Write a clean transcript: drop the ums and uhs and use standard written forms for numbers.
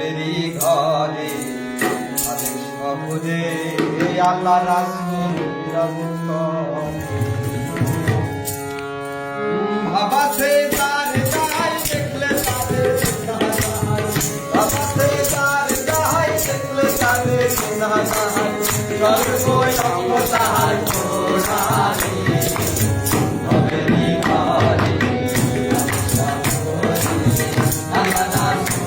রবেরই ঘরে আদেশ সবুজে আল্লাহ রাসূল ভাবাতে তার গায় দেখলে তারে ভাবাতে তার গায় দেখলে তারে সর্বই অবতার কোরআনে রবেরই ঘরে আল্লাহ রাসূল